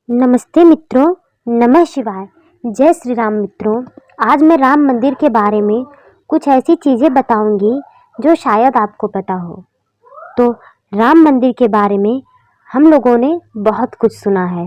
नमस्ते मित्रों, नमः शिवाय, जय श्री राम मित्रों। आज मैं राम मंदिर के बारे में कुछ ऐसी चीज़ें बताऊंगी जो शायद आपको पता हो। तो राम मंदिर के बारे में हम लोगों ने बहुत कुछ सुना है।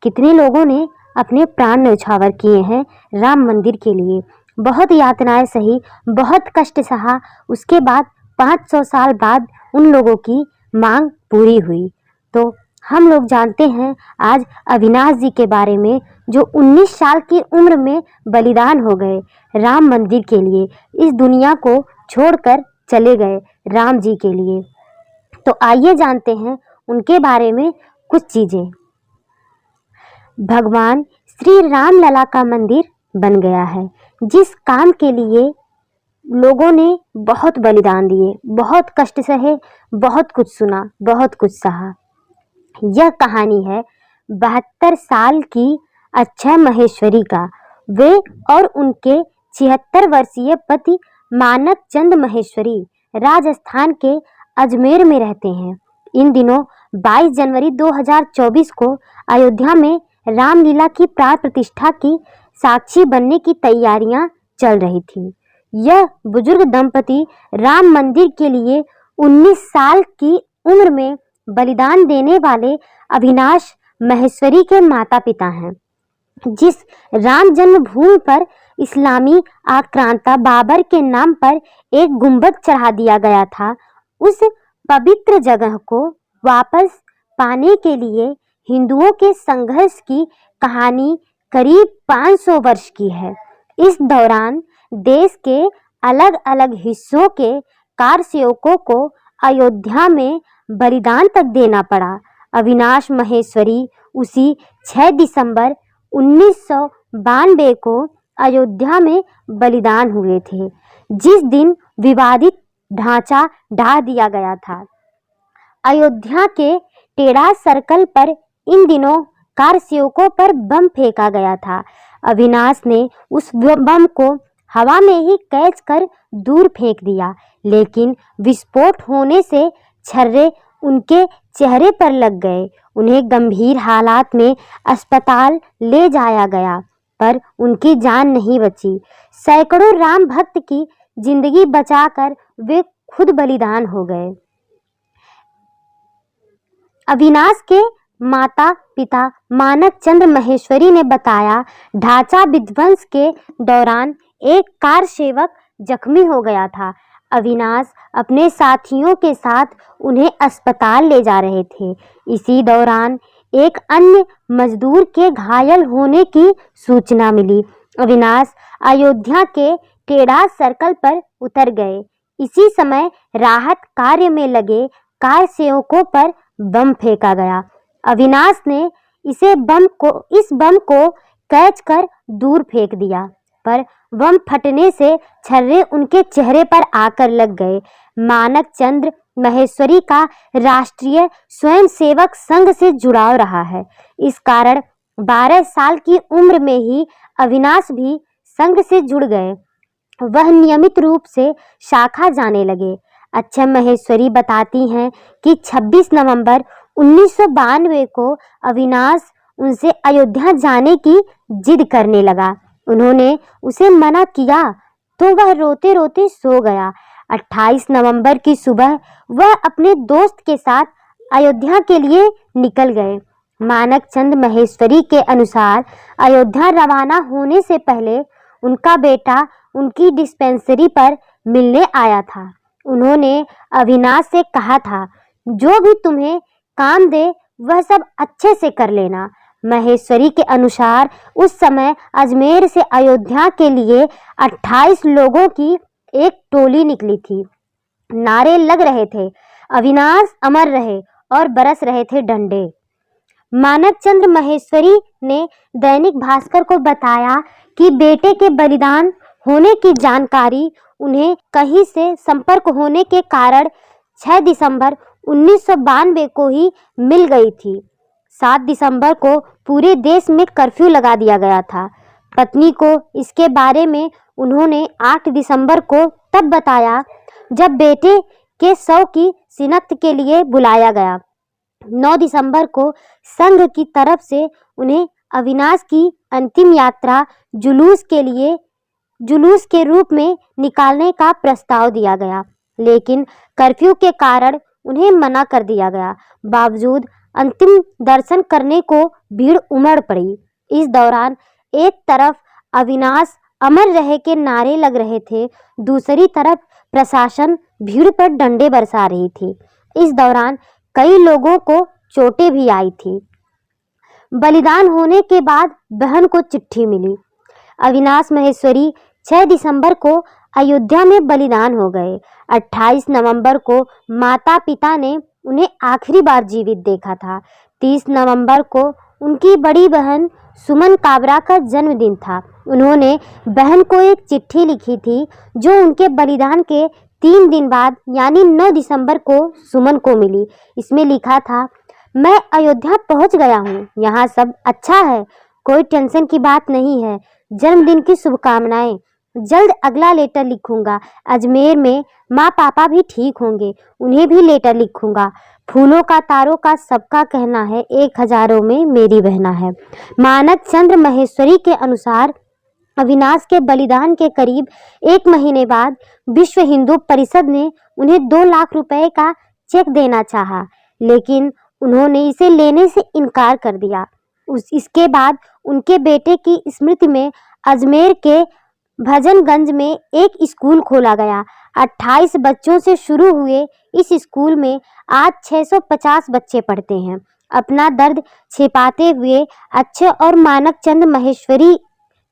कितने लोगों ने अपने प्राण न्यौछावर किए हैं राम मंदिर के लिए। बहुत यातनाएं सही, बहुत कष्ट सहा, उसके बाद 500 साल बाद उन लोगों की मांग पूरी हुई। तो हम लोग जानते हैं आज अविनाश जी के बारे में, जो 19 साल की उम्र में बलिदान हो गए राम मंदिर के लिए, इस दुनिया को छोड़कर चले गए राम जी के लिए। तो आइए जानते हैं उनके बारे में कुछ चीज़ें। भगवान श्री राम लला का मंदिर बन गया है, जिस काम के लिए लोगों ने बहुत बलिदान दिए, बहुत कष्ट सहे, बहुत कुछ सुना, बहुत कुछ सहा। यह कहानी है 72 साल की अक्षय महेश्वरी का। वे और उनके 76 वर्षीय पति मानक चंद महेश्वरी राजस्थान के अजमेर में रहते हैं। इन दिनों 22 जनवरी 2024 को अयोध्या में रामलीला की प्राण प्रतिष्ठा की साक्षी बनने की तैयारियां चल रही थी। यह बुजुर्ग दंपति राम मंदिर के लिए 19 साल की उम्र में बलिदान देने वाले अविनाश महेश्वरी के माता पिता हैं। जिस राम जन्मभूमि पर इस्लामी आक्रांता बाबर के नाम पर एक गुंबद चढ़ा दिया गया था, उस पवित्र जगह को वापस पाने के लिए हिंदुओं के संघर्ष की कहानी करीब 500 वर्ष की है। इस दौरान देश के अलग अलग हिस्सों के कारसेवकों को अयोध्या में बलिदान तक देना पड़ा। अविनाश महेश्वरी उसी 6 दिसंबर 1992 को अयोध्या में बलिदान हुए थे, जिस दिन विवादित ढांचा ढा दिया गया था। अयोध्या के टेढ़ा सर्कल पर इन दिनों कारसेवकों पर बम फेंका गया था। अविनाश ने उस बम को हवा में ही कैच कर दूर फेंक दिया, लेकिन विस्फोट होने से छर्रे उनके चेहरे पर लग गए। उन्हें गंभीर हालात में अस्पताल ले जाया गया, पर उनकी जान नहीं बची। सैकड़ों राम भक्त की जिंदगी बचाकर वे खुद बलिदान हो गए। अविनाश के माता पिता मानक चंद महेश्वरी ने बताया, ढांचा विध्वंस के दौरान एक कार सेवक जख्मी हो गया था। अविनाश अपने साथियों के साथ उन्हें अस्पताल ले जा रहे थे। इसी दौरान एक अन्य मजदूर के घायल होने की सूचना मिली। अविनाश अयोध्या के टेढ़ा सर्कल पर उतर गए। इसी समय राहत कार्य में लगे कार सेवकों पर बम फेंका गया। अविनाश ने इस बम को कैच कर दूर फेंक दिया, पर बम फटने से छर्रे उनके चेहरे पर आकर लग गए। मानक चंद्र महेश्वरी का राष्ट्रीय स्वयंसेवक संघ से जुड़ाव रहा है। इस कारण 12 साल की उम्र में ही अविनाश भी संघ से जुड़ गए। वह नियमित रूप से शाखा जाने लगे। अक्षय महेश्वरी बताती हैं कि 26 नवंबर 1992 को अविनाश उनसे अयोध्या जाने की जिद करने लगा। उन्होंने उसे मना किया तो वह रोते रोते सो गया। 28 नवंबर की सुबह वह अपने दोस्त के साथ अयोध्या के लिए निकल गए। मानक चंद महेश्वरी के अनुसार अयोध्या रवाना होने से पहले उनका बेटा उनकी डिस्पेंसरी पर मिलने आया था। उन्होंने अविनाश से कहा था, जो भी तुम्हें काम दे वह सब अच्छे से कर लेना। महेश्वरी के अनुसार उस समय अजमेर से अयोध्या के लिए 28 लोगों की एक टोली निकली थी। नारे लग रहे थे, अविनाश अमर रहे, और बरस रहे थे डंडे। मानक चंद्र महेश्वरी ने दैनिक भास्कर को बताया कि बेटे के बलिदान होने की जानकारी उन्हें कहीं से संपर्क होने के कारण 6 दिसंबर 1992 को ही मिल गई थी। 7 दिसंबर को पूरे देश में कर्फ्यू लगा दिया गया था। पत्नी को इसके बारे में उन्होंने 8 दिसंबर को तब बताया जब बेटे के शव की शिनाख्त के लिए बुलाया गया। 9 दिसंबर को संघ की तरफ से उन्हें अविनाश की अंतिम यात्रा जुलूस के रूप में निकालने का प्रस्ताव दिया गया, लेकिन कर्फ्यू के कारण उन्हें मना कर दिया गया। बावजूद अंतिम दर्शन करने को भीड़ उमड़ पड़ी। इस दौरान एक तरफ अविनाश अमर रहे के नारे लग रहे थे, दूसरी तरफ प्रशासन भीड़ पर डंडे बरसा रही थी। इस दौरान कई लोगों को चोटें भी आई थी। बलिदान होने के बाद बहन को चिट्ठी मिली। अविनाश महेश्वरी 6 दिसंबर को अयोध्या में बलिदान हो गए। 28 नवंबर को माता पिता ने उन्हें आखिरी बार जीवित देखा था। 30 नवंबर को उनकी बड़ी बहन सुमन काबरा का जन्मदिन था। उन्होंने बहन को एक चिट्ठी लिखी थी जो उनके बलिदान के 3 दिन बाद यानी 9 दिसंबर को सुमन को मिली। इसमें लिखा था, मैं अयोध्या पहुंच गया हूँ, यहाँ सब अच्छा है, कोई टेंशन की बात नहीं है। जन्मदिन की शुभकामनाएं। जल्द अगला लेटर लिखूंगा। अजमेर में माँ पापा भी ठीक होंगे, उन्हें भी लेटर लिखूंगा। फूलों का तारों का सबका कहना है, 1000 में मेरी बहना है। मानक चंद्र महेश्वरी के अनुसार अविनाश के बलिदान के करीब 1 महीने बाद विश्व हिंदू परिषद ने उन्हें 2 लाख रुपए का चेक देना चाहा, लेकिन उन्होंने इसे लेने से इनकार कर दिया। इसके बाद उनके बेटे की स्मृति में अजमेर के भजनगंज में एक स्कूल खोला गया। 28 बच्चों से शुरू हुए इस स्कूल में आज 650 बच्चे पढ़ते हैं। अपना दर्द छिपाते हुए अक्षय और मानक चंद महेश्वरी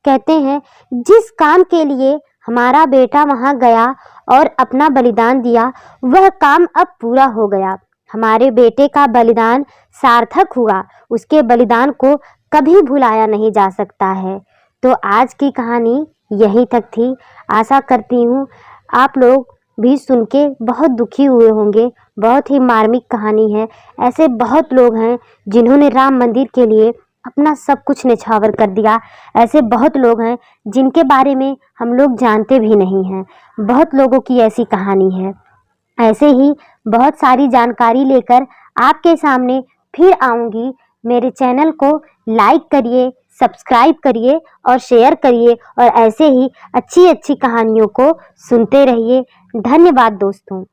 कहते हैं, जिस काम के लिए हमारा बेटा वहां गया और अपना बलिदान दिया, वह काम अब पूरा हो गया। हमारे बेटे का बलिदान सार्थक हुआ। उसके बलिदान को कभी भुलाया नहीं जा सकता है। तो आज की कहानी यहीं तक थी। आशा करती हूँ आप लोग भी सुन के बहुत दुखी हुए होंगे। बहुत ही मार्मिक कहानी है। ऐसे बहुत लोग हैं जिन्होंने राम मंदिर के लिए अपना सब कुछ न्यौछावर कर दिया। ऐसे बहुत लोग हैं जिनके बारे में हम लोग जानते भी नहीं हैं। बहुत लोगों की ऐसी कहानी है। ऐसे ही बहुत सारी जानकारी लेकर आपके सामने फिर आऊँगी। मेरे चैनल को लाइक करिए, सब्सक्राइब करिए और शेयर करिए और ऐसे ही अच्छी अच्छी कहानियों को सुनते रहिए। धन्यवाद दोस्तों।